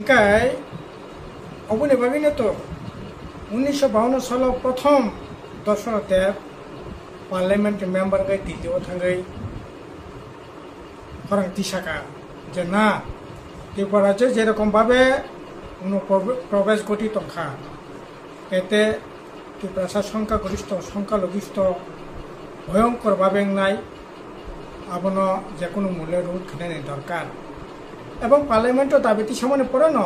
গাই অবনি বাগিনে তো 1952 সাল প্রথম দর্শনতে পার্লামেন্ট মেম্বার গাই দ্বিতীয় থাঙ্গাই খরাং তিসাকা যে না ত্রিপুরা রাজ্যে যেরকম ভাবে প্রবেশ ঘটি তংখা এতে ত্রিপুরা সংখ্যাগরিষ্ঠ সংখ্যালঘিষ্ঠ ভয়ঙ্কর ভাবে নাই আবন যে কোনো মূল্যে রুট খেলে দরকার এবং পার্লামেন্ট দাবিটি সামনে পড়ে ন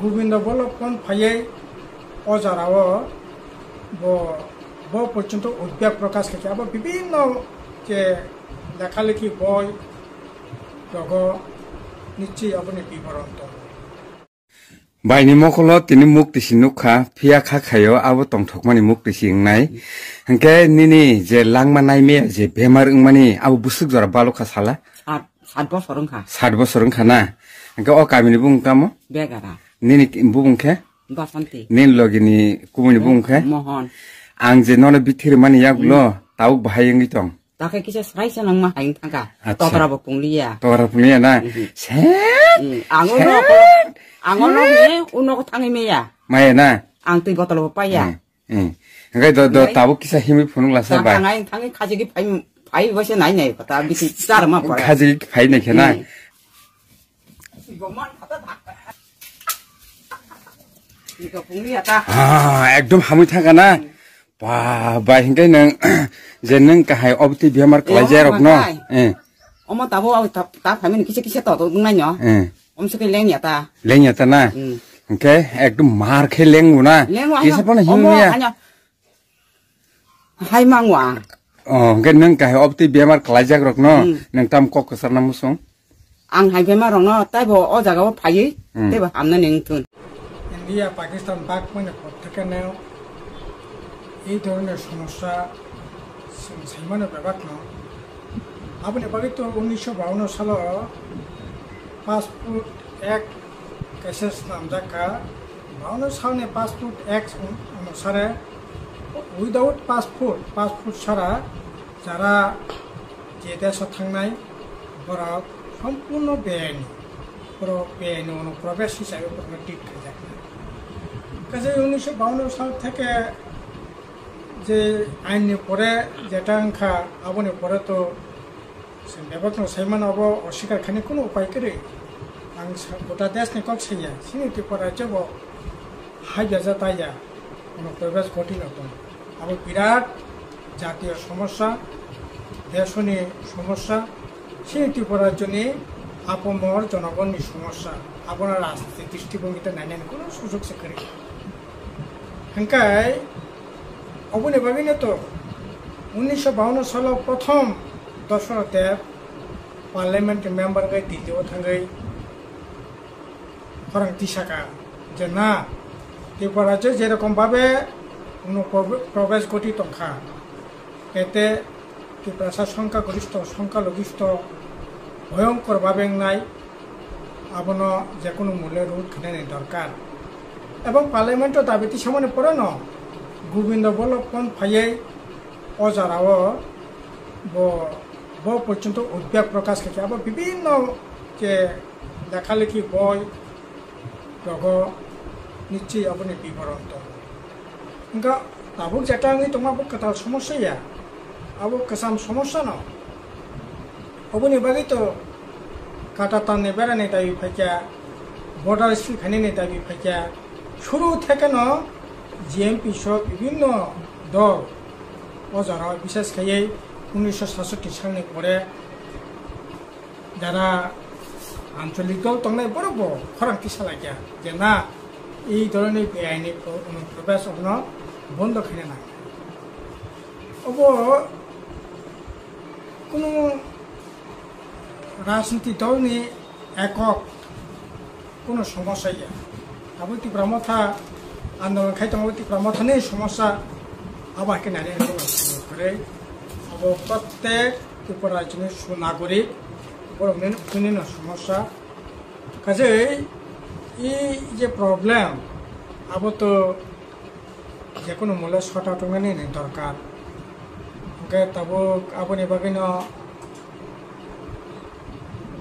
গোবিন্দ বল্লভ পন্থ ফাইয়ে অজারাও পর্যন্ত উদ্বেগ প্রকাশ করছে আবার বিভিন্ন যে লেখালেখি বই রগ নিশ্চয়ই আপনি বিবরণ বাইনি মকলো তিনি মুক্তি সিনুখা ফিয়া খাখাयो আবো তংথকমানি মুক্তি সিংনাই হংকে নিনি যে লাংমানাই মে যে বেমার উংমানি আবো বুসুক জরা বালুখা সালা 7 বছর ওংখা 7 বছর ওংখা না হংকে অ কামিনি বুংতামো বেগারা নিনি বুংখে বাসন্তী নিন লগিনি কুমনি বুংখে মোহন आं जे नने बिथिर मानि यागलो ताउ बाहायंगि तं ताके किसे स्राइस नंग मा हाइन थांगा तोराबो पुंलिया ना से आंगनो ने उनको थांगि मेया माया ना आं तै बतल पाया हंगाय द ताबो किसा हिमि फुनुंलासा बाय थांगि खाजिगि फाइ बसे नाइ नाइ पता बिति चार मा परा खाजिगि फाइ नाइ खेना इको पुंलिया ता एकदम हामै थागा ना बा बाय हिंगाय नों जे नों गाहाय अबति बेमार कलाय रक न अमा ताबो ता फाइमिन किसे त दुंनाय न अमसके लेंया ता ना ओके एकदम मार खे लेंगु ना किसे पन हिमिया हाय मांगवा ओके नों गाहाय अबति बेमार कलाय रक न नों ताम कक कसर ना मुसुं आं हाय बेमार रक न ताइबो अ जागाव फायै तेबो हामना नेंथुन ইন্ডিয়া পাকিস্তান বাক মানে প্রত্যেকনে এই ধরনের সমস্যা সাইমানের ব্যাপার ন আপনি বাকি তো 1952 সাল পাসপোর্ট অ্যাক্ট কেসেস নাম জাকা 52 সালে পাসপোর্ট অ্যাক্ট অনুসারে উইদাউট পাসপোর্ট ছাড়া যারা যে দেশে থাকনাই বড় সম্পূর্ণ বেআইনি অনুপ্রবেশ হিসাবে ট্রিট করে থাকে কাজে 1952 সাল থেকে যে আইনের পরে যেটা আংখা আবনে পরে তো বেবাক সাইমান আব অস্বীকার খানি কোনো উপায় করে আং গোটা দেশ নিকক সেইয়া সিনিটি পরে যাব হাই বেজা তাইয়া অনুপ্রবেশ ঘটি নতুন আবার বিরাট জাতীয় সমস্যা দেশনি সমস্যা সিনিটি পড়ার জন্য আপমর জনগণের সমস্যা আপনার রাজনীতির দৃষ্টিভঙ্গিতে নাই কোনো সুযোগ সে করে হংকাই অবনি বাগিনে তো 1952 সাল প্রথম দর্শনতে পার্লামেন্ট মেম্বার গাই দ্বিতীয় থাঙ্গাই খরাং তিসাকা যে না ত্রিপুরা রাজ্যে যেরকম ভাবে প্রবেশ ঘটি তংখা এতে ত্রিপুরা সংখ্যাগরিষ্ঠ সংখ্যালঘিষ্ঠ ভয়ঙ্কর ভাবে নাই আবন যে কোনো মূল্যে রুট খেলে দরকার এবং পার্লামেন্ট দাবিটি সামনে পড়ে ন গোবিন্দ বল্লভ পন্থ ফাইয়ে অজারাও পর্যন্ত উদ্বেগ প্রকাশ করছে আবার বিভিন্ন যে লেখালেখি বই রগ নিশ্চয়ই আপনি বিবরণ ఇంకా তাবুক যেটা আমি তোমার কথা সমস্যা ইয়া আবু কাসাম সমস্যা না অবনি বাকি তো কাটা টানে বেড়ানে দাবি ফাইকা বর্ডার স্কুল খানি দাবি ফাইকা শুরু থেকে ন জিএমপি সহ বিভিন্ন দল অজারা বিশেষ করে 1967 সালের পরে যারা আঞ্চলিক দল তংনাই বড় খরাংটি চালাইয়া যে না এই ধরনের বেআইনি অনুপ্রবেশ বন্ধ খেলে না অব কোনো রাজনীতি দল নিয়ে একক কোনো সমস্যা ইয়া আবার ত্রিপুরা মথা আন্দোলন খাইতে ত্রিপুরা মথা নেই সমস্যা আবার কে নারী করে अब प्रत्येक ত্রিপুরা রাজ্যের সুনাগরিক বিভিন্ন সমস্যা কাজে এই যে প্রবলেম আবো তো যে কোনো মূল্যে শর্ট আউট নেই দরকার ওকে তাবো আপনি বাকিন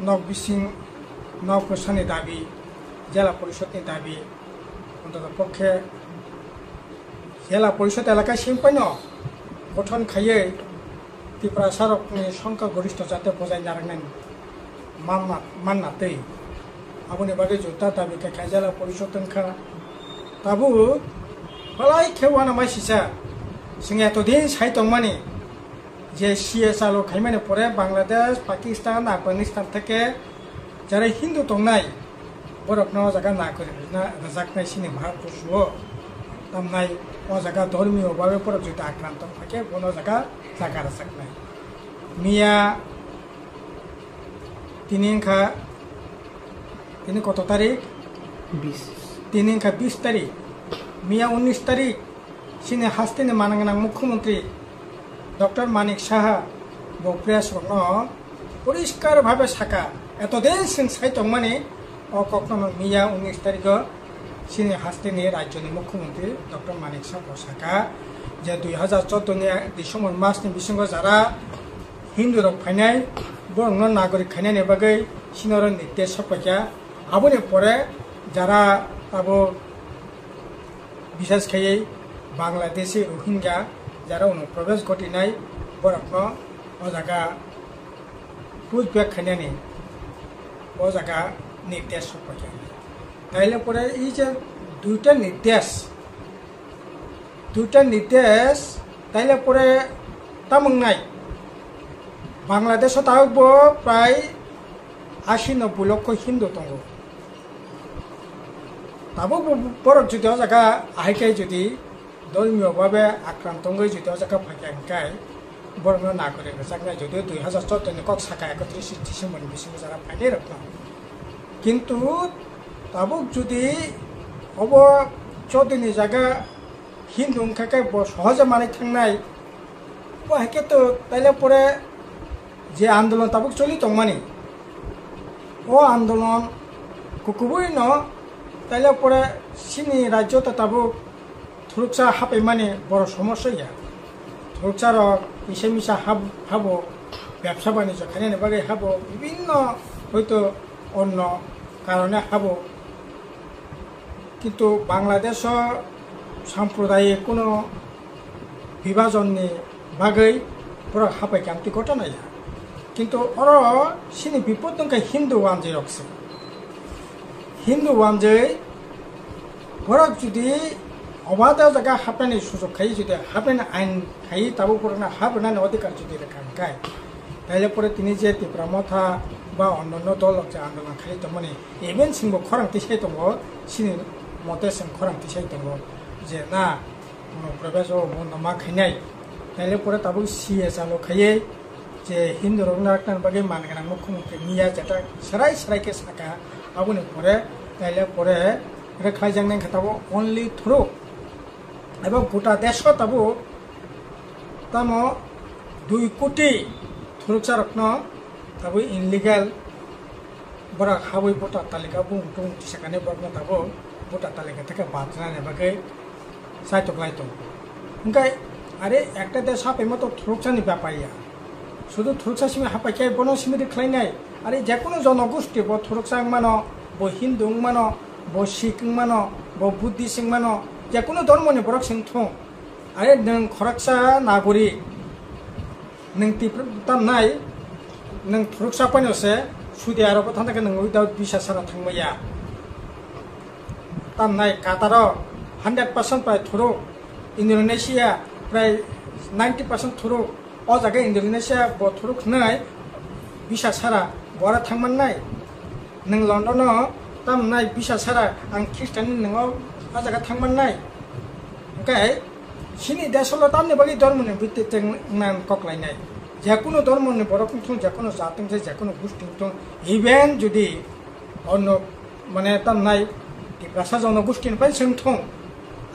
নক বিসিং নক প্রশ্নের দাবি জেলা পরিষদনি দাবি অন্তত পক্ষে জেলা পরিষদ এলাকায় সিম্পাইন গঠন খাইয়ে ত্রিপুরা সারকনি সংখ্যাগরিষ্ঠ যাতে বজায় নারাখনাय माननातै आबुनि बागै जुता दाबि खाय जला परिषद ओंखा ताबु बलाय खेवाना माइसिसा सिंगे तो दिन साइतंमानि जे सीएसआर खायमाने परे बांग्लादेश पाकिस्तान आफगानिस्तान থেকে যারা হিন্দু দंनाय बरफना जागा नागरिकना रजाकनाय सिनि भारतबर्षो तामनाय ओ जागा धर्मीय भावे पर जुता आक्रांत থাকে बनो जागा जागा रजाकनाय मिया তিনি কত তারিখ 20 তারিখ মিয়া 19 তারিখ সিনে হাস্তিনে মানগানাং মুখ্যমন্ত্রী ডক্টর মানিক সাহা বপ্রেস পরিষ্কার ভাবে সাকা এতদিন সিং সাইতং মানে কখনো মিয়া 19 তারিখ সিনে হাস্তিনে রাজ্যনি মুখ্যমন্ত্রী ডক্টর মানিক সাহা সাকা যে 2014 নি ডিসেম্বর মাসনি বিসঙ্গ যারা হিন্দু রক ফাইনাই বরং নাগরিক খাইনাयनि बागै सिनर निर्देश सफैया आबुनि परे যারা তাবো বিশেষ খাयै বাংলাদেশি রোহিঙ্গা যারা অনুপ্রবেশ ঘটিনাय বরফন ও জায়গা পুজবেক খাইনাयनि ও জায়গা निर्देश सफैया তাইলে পরে এই যে দুইটা निर्देश তাইলে পরে তামংনাय बांग्लादेश ताबो प्राय 80-90 लक्ष हिंदू दङ ताबो बरफ जुदि जागा आहायखाय जुदि धर्मीय भावे आक्रांतङै जुदि जागा फायखाय बरफ नागरिक जागनाय जुदि 2014 नि कक साका 31 डिसेम्बर बिसिम जारा फायदे रखना किंतु ताबो जुदि अब 14 नि जागा हिंदू ओंखाय सहज माने थांनाय बाहायके तो ताइले परे जे आंदोलन ताबुक चली तंमानि ओ आंदोलन कुकुबुई न ताइले परे सिनि राज्य ताबुक थुरुकसा हापै माने बड़ समस्या थुरुकसार इसे मिसा हाबो व्यवसा बाणिज्य खायनायनि बागै हाबो विभिन्न हयतो अन्न कारणे हाबो किन्तु बांग्लादेश साम्प्रदायिक कोनो विभाजननि बागै बड़ हापै कामति घटनाया किंतु अरो सिनि विपद दंखाय हिंदू वानजै रखसे हिंदू वानजै बरक जुदि अबादा जागा हाबनायनि सुजुग खायो जुदि हाबनायनि आइन खायो ताबो बरना हाबनायनि अधिकार जुदि रेखांखाय ताइले परे तिनि जे टिप्रा मथा बा अन्यान्य दल जे आंदोलन खायो तमाने इभेन सिंबो खरांथि साय दङ सिनि मते सिं खरांथि साय दङ जे ना प्रवेश बन्द मा खायनाय ताइले परे ताबो सीएसआर खायो जे हिंदू रंगनाथन बागे मानगाना मुख्यमंत्री मिया जेटा सराय के साका आबुनि परे ताइले परे रेखाय जांनाय खताबो ओनली थ्रू एबा गोटा देश ताबो तामो 2 कोटी थुरुकसा रत्न ताबो इनलिगल बरा हाबै बटा तालिका बुंथुं तिसाकाने बरनो ताबो बटा तालिका থেকে बाथनाने बागे साइतोक्लाइतो ओंखाय आरे एकटा देश हाबै मतो थुरुकसानि ब्यापारिया शुद्ध थुरुकसा सिमे हापायखाय बनो सिमे खायनाय आरो जेकुनु जनगोष्ठी ब थुरुकसा मानो ब हिंदू मानो ब सिख मानो ब बुद्धिस्ट मानो जेकुनु धर्मनि बरक सिंथुं आरो नों खरकसा नागरिक नों तामनाय नों थुरुकसा पानोसे सुदि आरो थानाय नों उइदाउट भिसा सारा थांमाया तामनाय कातार 100% प्राय थुरुक इंडोनेशिया प्राय 90% थुरुक ओ जागा इंडोनेशिया बथुरुक नाय भिसा सारा बरा थांमाननाय नों लंडन तामनाय भिसा सारा आं ख्रिस्टान नों आ जागा थांमाननाय ओंखाय सिनि देशल तामनि बागै धर्मनि भित्तिजों नाम कक्लायनाय जेकुनु धर्मनि बरकथुं जेकुनु जाथों जे जेकुनु गोष्ठीथुं इभेन जुदि अन्न माने तामनाय टिप्रासा जनगोष्ठीनिफ्राय सोंथुं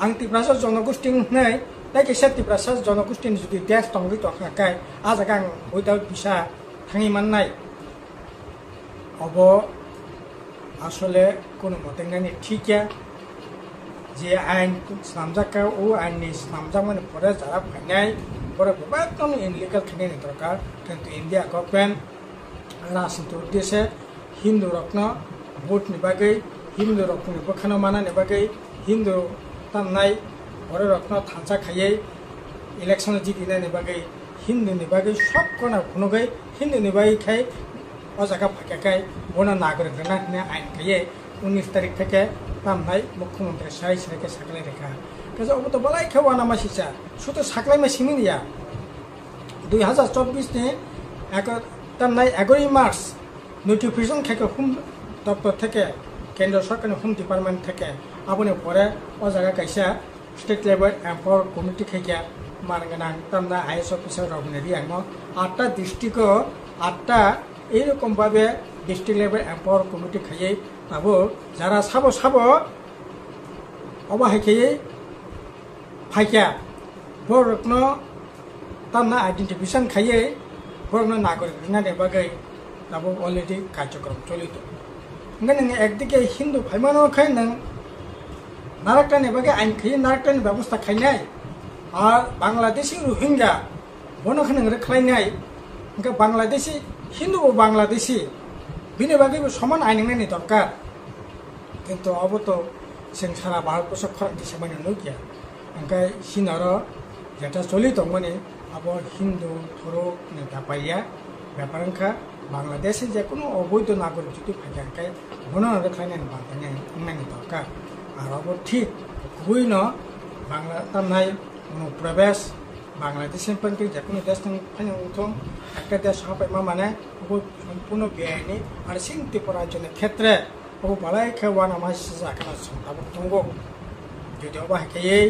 आं टिप्रासा जनगोष्ठी होननाय ताकि टिप्रासा जनगोष्ठीनि जुदि देश दंलै तखाय आ जागा आं उइदाउट भिसा थाङि माननाय अब आसले कोनो मतेंगानि ठीकया जे आइन सामजाका ओ आइननि सामजामानि परे जारा फायनाय बरे एकदम इनलिगल खायनायनि दरकार किन्तु इंडिया गभर्नमेंट राजनीति उद्देश्य हिंदू रत्न भोटनि बागै হিন্দু রকমনি বখানো মানানি বাকি হিন্দু তামনাই बर' रखना थांचा खायै इलेक्शन जितिनायनि बागै हिन्दुनि बागै सब कोना खुनुगै हिन्दुनि बागै खाय अजागा फाकाखाय बना नागरिकना होनना आइन खायै 19 तारिख থেকে तामनाय मुख्यमंत्री साय सायके साखलाय रेखा काजे अब तो बलाय खवाना मासिसा सुतो साखलाय मासिमिनिया 2024 नि तामनाय 11 मार्च नोटिफिकेशन खायके हुम दप्तर থেকে केंद्र सरकारनि हुम डिपार्टमेंट থেকে आबनि परे अजागा कायसा स्टेट लेवल एम्पावर कमिटी खायका मानगोनां तामना आईएएस अफिसार रबने रियांगो 8टा डिस्ट्रिक्ट 8टा এই রকম ভাবে ডিস্ট্রিক্ট লেভেল এম্পাওয়ার কমিটি খাইয়ে তাবো যারা সাবো সাবো অবাহাইখাইয়ে ফাইকা বরকন তামনা আইডেন্টিফিকেশন খাইয়ে বরকন নাগরিক রিনানি বাগै তাবো অলরেডি কার্যক্রম চলিত নং একদিকে হিন্দু ফাইমানো খাই নং नारकटानि बागै आइन खायो नारकटानि व्यवस्था खायनाय और बांग्लादेशी रोहिंग्या बनखौ नों खालायनाय ओंखाय बांग्लादेशी हिन्दु बांग्लादेशी बिनि बागैबो समान आइन होनायनि दरकार किन्तु अब तो जों सारा भारतबर्ष खरांथि सामायनो नुगिया ओंखाय सिनार जेटा चलि दंमोनि अब हिन्दु थरकनि व्यापारंखा बांग्लादेशी जेकुनु अबैध नागरिक जुदि फायगा ओंखाय बनो खालायनायनि बांग्लानि दरकार और अब ठीक हुई न बांग्ला तामनाय प्रवेश बांग्लादेशी पंथी जेकुनु देश फाइन उठम एक देश हाबाय मा माने अब सम्पूर्ण बेआइनि और सिं त्रिपुरा राज्यनि क्षेत्रे अब बालाय खेवाना मासि जाखाना संताबो दंगो जुदि अब हायखायै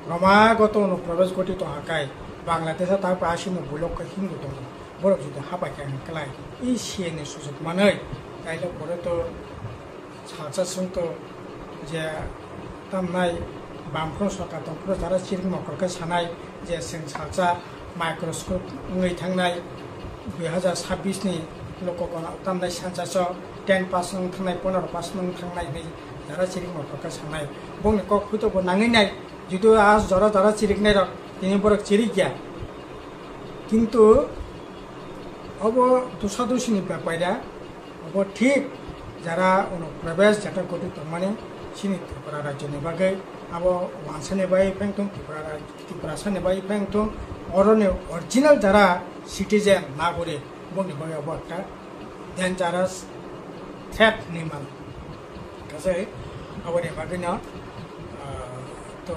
क्रमागत प्रवेश गठित हाकाय बांग्लादेशा तारपा आसिनो बुलक हिन्दु दं बर जुदि हाबाय खेलाय इ सिएनि सुजुग मानै ताइले परे तो साचा संत जे तामनाय बामफ्रों सरकार दंफ्रों जारा चिरिं मखरखौ सानाय जे जों साचा माइक्रस्कोप ङै थांनाय 2026 नि लोकगण तामनाय सानजास 10 पास नों थांनाय 15 पास नों थांनाय नै जारा चिरिं मखरखौ सानाय बंनि क खुतबो नाङैनाय जुदि आज जारा चिरिंनाय रक तिनि बरक चिरि गया किन्तु अब दुसादुसिनि ब्यापारिया अब ठीक जारा अनुप्रवेश जेटा गठित माने सिनि त्रिपुरा राज्यनि बागै अब वानसानि बाय फेंथुं त्रिपुरा सानि बाय फेंथुं अरनि अरिजिनल जारा सिटिजेन नागरिक बंनि बागै अब একটা डेंजारास थ्रेट निमान काजे अबनि बागै न तो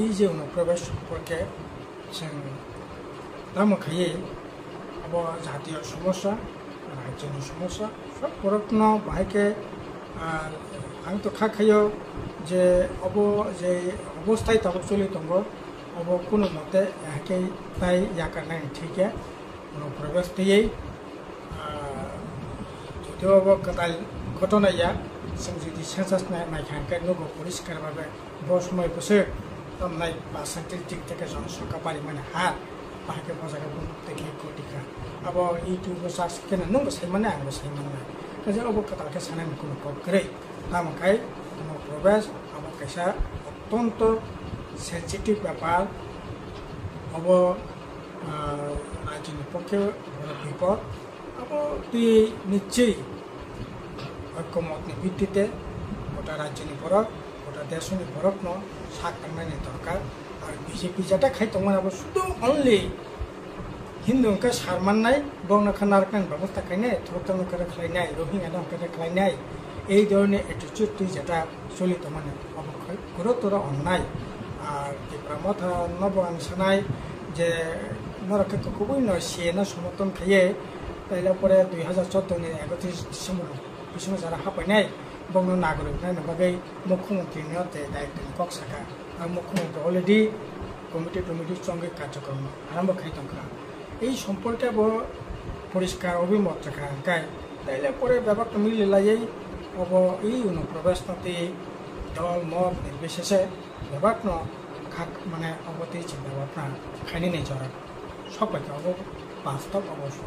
এই যে অনুপ্রবেশ সম্পর্কে जों दामखायै अब জাতীয় সমস্যা राज्यनि समस्या सब बरकन बाहायके आं तो खाखायो जे अब जे अवस्थाय तब चलि दंग अब कोनो मते हाके ताय याकारनाय ठीके प्रवेश दियै जुदि अब कदाल घटनाया जों जुदि सेन्सास नायखांके नगो परिष्कार भाबे ब समयखौसो तामनाय पार्सेन्टेज दिक থেকে जनसंख्या बारिमाने हार बाहायके बजागा देखि कोटिका अब इउट्यूब सार्च केना नंगो सायमाने आंबो सायमाने काजे अब कदालके सानायनि कोनो कग्रै तामखाय प्रवेश अब कैसा अत्यंत सेंसिटिव ব্যাপার अब राज्यनि पक्षे विपद अब तुई निश्चय ঐক্যমতनि ভিত্তিতে গোটা राज्यनि बरक गोटा देशनि बरक न साक थांनायनि दरकार और बीजेपी जेटा खायतंमोन अब शुद्ध अनलि हिन्दुखौ सारमाननाय बंनखौ नारकनाय व्यवस्था खायनाय थरतमखौ खालायनाय रोहिंग्या खालायनाय এই ধরনের অ্যাটিটিউড যেটা চলিত মানে গুরুতর অন্যায় আর ত্রিপুরা নবান সানায় যে নরকে খুবই নয় না সমর্থন খাইয়ে তাইলে পরে 2014 नि 31 ডিসেম্বর বিসময় যারা হাপাইনায় বঙ্গ নাগরিক নাইনে বাগै মুখ্যমন্ত্রী নিয়তে দায়িত্ব কক সাকা আর মুখ্যমন্ত্রী অলরেডি কমিটির সঙ্গে কার্যক্রম আরম্ভ খাইতংখা এই সম্পর্কে পরিষ্কার অভিমত রাখা গায় তাইলে পরে ব্যাপারটা মিলে লাইয়ে अब এই অনুপ্রবেশ নাতে দল মত নির্বিশেষে ব্যাপারন খাক মানে অবতেই চিন্তা ভাবনা খাইনি নেই জরা সবাইকে বাস্তব অবশ্য